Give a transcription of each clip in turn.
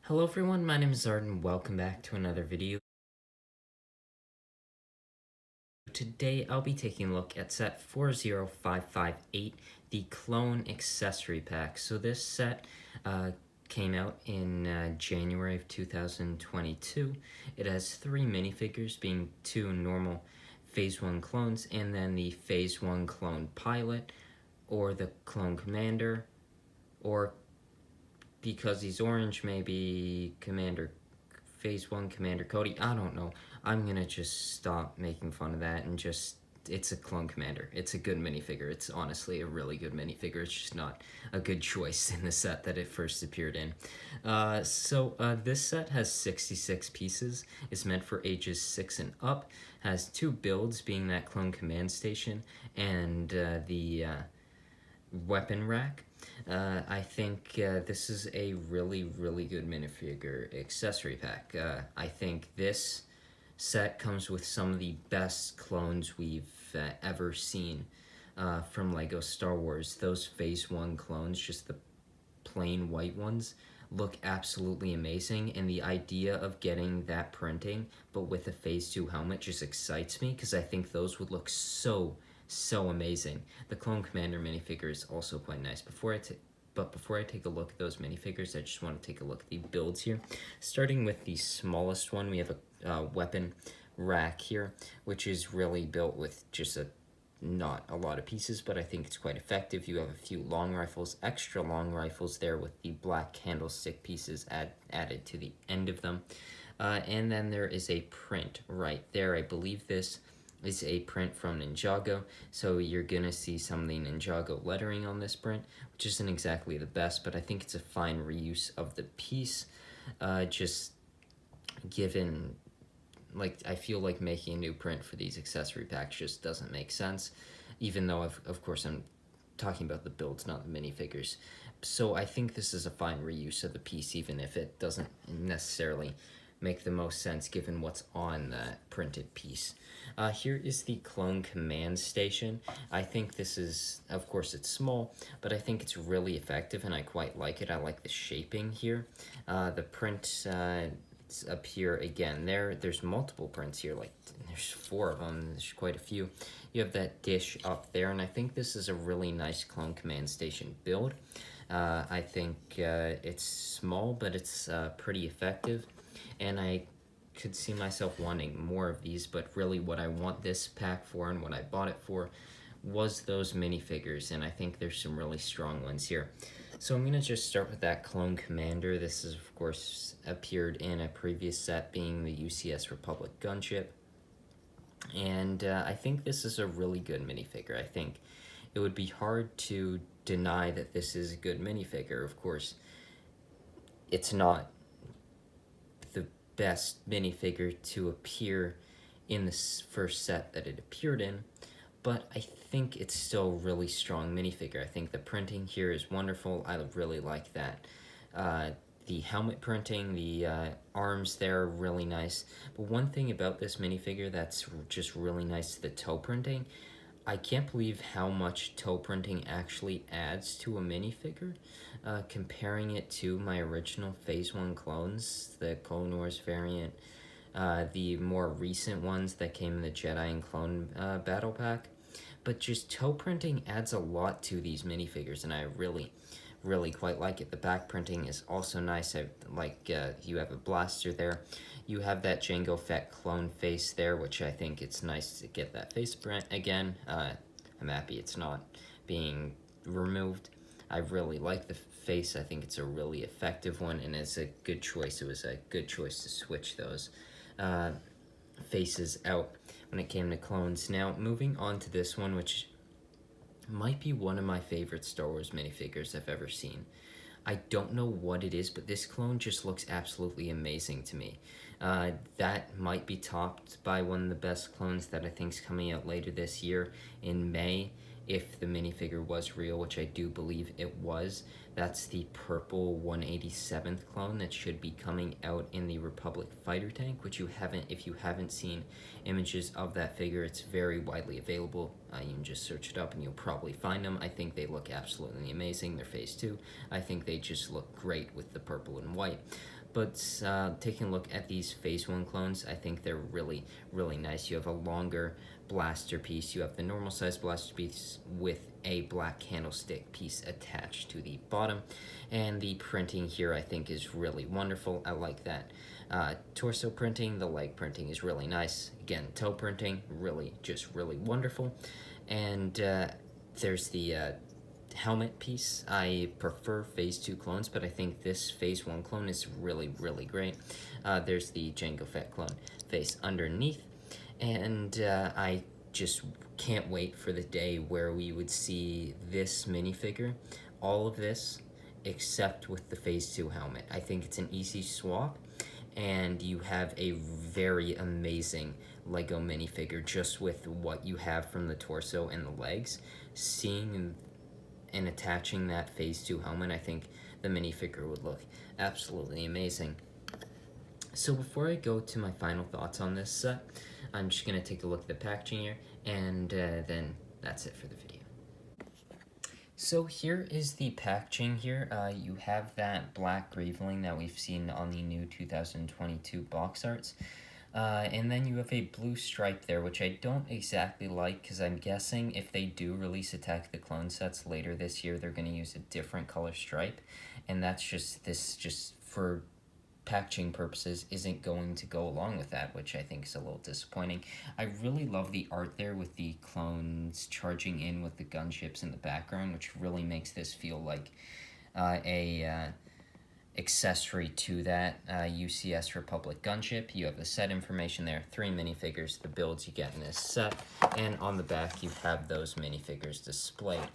Hello everyone, my name is Zard and welcome back to another video. Today I'll be taking a look at set 40558, the Clone Accessory Pack. So this set came out in January of 2022. It has 3 minifigures, being 2 normal Phase 1 clones, and then the Phase 1 clone pilot, or the clone commander, or because he's orange, maybe Phase 1 Commander Cody. I don't know. I'm gonna just stop making fun of that and it's a clone commander. It's a good minifigure. It's honestly a really good minifigure. It's just not a good choice in the set that it first appeared in. This set has 66 pieces. It's meant for ages 6 and up. Has 2 builds, being that clone command station and the weapon rack. I think this is a really good minifigure accessory pack. I think this set comes with some of the best clones we've ever seen from LEGO Star Wars. Those Phase 1 clones, just the plain white ones, look absolutely amazing, and the idea of getting that printing but with a Phase 2 helmet just excites me because I think those would look so amazing. The Clone Commander minifigure is also quite nice. Before I take a look at those minifigures, I just want to take a look at the builds here. Starting with the smallest one, we have a weapon rack here, which is really built with just not a lot of pieces, but I think it's quite effective. You have a few long rifles, extra long rifles there with the black candlestick pieces added to the end of them. And then there is a print right there. I believe this is a print from Ninjago, so you're gonna see some of the Ninjago lettering on this print, which isn't exactly the best, but I think it's a fine reuse of the piece. Just given, like, I feel like making a new print for these accessory packs just doesn't make sense, even though of course I'm talking about the builds, not the minifigures. So I think this is a fine reuse of the piece, even if it doesn't necessarily make the most sense given what's on that printed piece. Here is the Clone Command Station. I think this is, of course it's small, but I think it's really effective and I quite like it. I like the shaping here. The print up here again, there's multiple prints here, like there's 4 of them, there's quite a few. You have that dish up there, and I think this is a really nice Clone Command Station build. I think it's small, but it's pretty effective, and I could see myself wanting more of these, but really what I want this pack for and what I bought it for was those minifigures, and I think there's some really strong ones here. So I'm going to just start with that Clone Commander. This is, of course, appeared in a previous set, being the UCS Republic gunship. And I think this is a really good minifigure. I think it would be hard to deny that this is a good minifigure. Of course, it's not the best minifigure to appear in this first set that it appeared in, but I think it's still a really strong minifigure. I think the printing here is wonderful. I really like that. The helmet printing, the arms there are really nice. But one thing about this minifigure that's just really nice, the toe printing. I can't believe how much toe printing actually adds to a minifigure. Comparing it to my original Phase 1 clones, the Clone Wars variant, the more recent ones that came in the Jedi and Clone Battle Pack. But just toe printing adds a lot to these minifigures, and I really quite like it. The back printing is also nice. I like you have a blaster there. You have that Jango Fett clone face there, which I think it's nice to get that face print again. I'm happy it's not being removed. I really like the face. I think it's a really effective one, and it's a good choice. It was a good choice to switch those faces out when it came to clones. Now, moving on to this one, which might be one of my favorite Star Wars minifigures I've ever seen. I don't know what it is, but this clone just looks absolutely amazing to me. That might be topped by one of the best clones that I think is coming out later this year in May, if the minifigure was real, which I do believe it was. That's the purple 187th clone that should be coming out in the Republic fighter tank, which if you haven't seen images of that figure, it's very widely available. You can just search it up and you'll probably find them. I think they look absolutely amazing. They're Phase 2. I think they just look great with the purple and white. but taking a look at these Phase 1 clones, I think they're really, really nice. You have a longer blaster piece. You have the normal size blaster piece with a black candlestick piece attached to the bottom. And the printing here, I think, is really wonderful. I like that. Torso printing, the leg printing is really nice. Again, toe printing, just really wonderful. And there's the helmet piece. I prefer Phase 2 clones, but I think this Phase 1 clone is really, really great. There's the Jango Fett clone face underneath, and I just can't wait for the day where we would see this minifigure, all of this, except with the Phase 2 helmet. I think it's an easy swap, and you have a very amazing Lego minifigure just with what you have from the torso and the legs. Seeing and attaching that Phase 2 helmet, I think the minifigure would look absolutely amazing. So before I go to my final thoughts on this set, I'm just going to take a look at the packaging here, and then that's it for the video. So here is the packaging here. You have that black graveling that we've seen on the new 2022 box arts. And then you have a blue stripe there, which I don't exactly like, because I'm guessing if they do release Attack of the Clone sets later this year, they're going to use a different color stripe. And that's just for packaging purposes, isn't going to go along with that, which I think is a little disappointing. I really love the art there with the clones charging in with the gunships in the background, which really makes this feel like a accessory to that UCS Republic gunship. You have the set information there, 3 minifigures, the builds you get in this set, and on the back you have those minifigures displayed.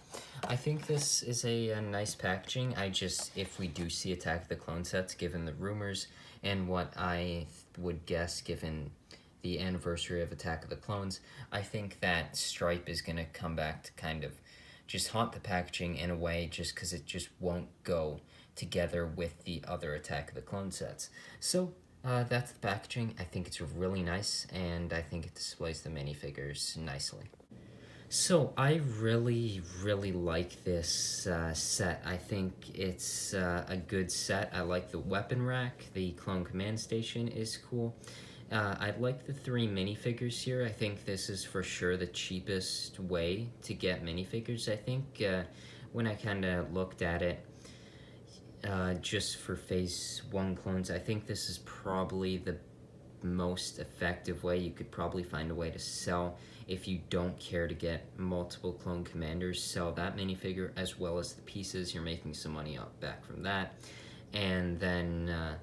I think this is a nice packaging. If we do see Attack of the Clone sets, given the rumors and what I would guess given the anniversary of Attack of the Clones, I think that stripe is going to come back to kind of just haunt the packaging in a way, just because it just won't go together with the other Attack of the Clone sets. So that's the packaging. I think it's really nice, and I think it displays the minifigures nicely. So I really, really like this set. I think it's a good set. I like the weapon rack. The Clone Command Station is cool. I like the 3 minifigures here. I think this is for sure the cheapest way to get minifigures. I think when I kind of looked at it, just for Phase 1 clones, I think this is probably the most effective way. You could probably find a way to sell, if you don't care to get multiple clone commanders, sell that minifigure as well as the pieces. You're making some money back from that. And then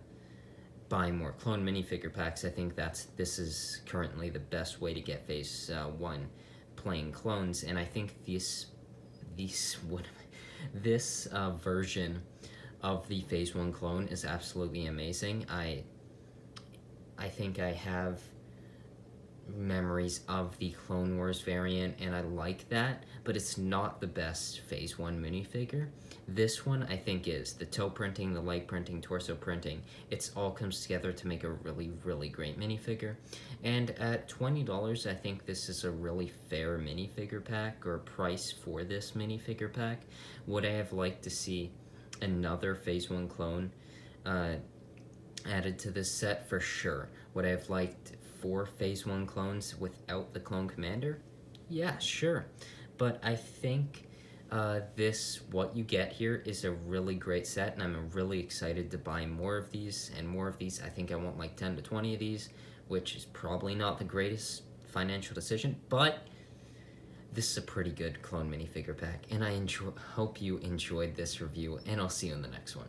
buy more clone minifigure packs. I think this is currently the best way to get Phase 1 playing clones. And I think this version of the Phase 1 clone is absolutely amazing. I think I have memories of the Clone Wars variant, and I like that, but it's not the best Phase 1 minifigure. This one, I think, is. The toe printing, the leg printing, torso printing, it all comes together to make a really, really great minifigure. And at $20, I think this is a really fair minifigure pack, or price for this minifigure pack. Would I have liked to see another Phase 1 clone added to this set? For sure. Would I have liked 4 Phase 1 clones without the clone commander? Yeah, sure. But I think what you get here is a really great set, and I'm really excited to buy more of these and more of these. I think I want like 10 to 20 of these, which is probably not the greatest financial decision, but this is a pretty good clone minifigure pack, and I hope you enjoyed this review, and I'll see you in the next one.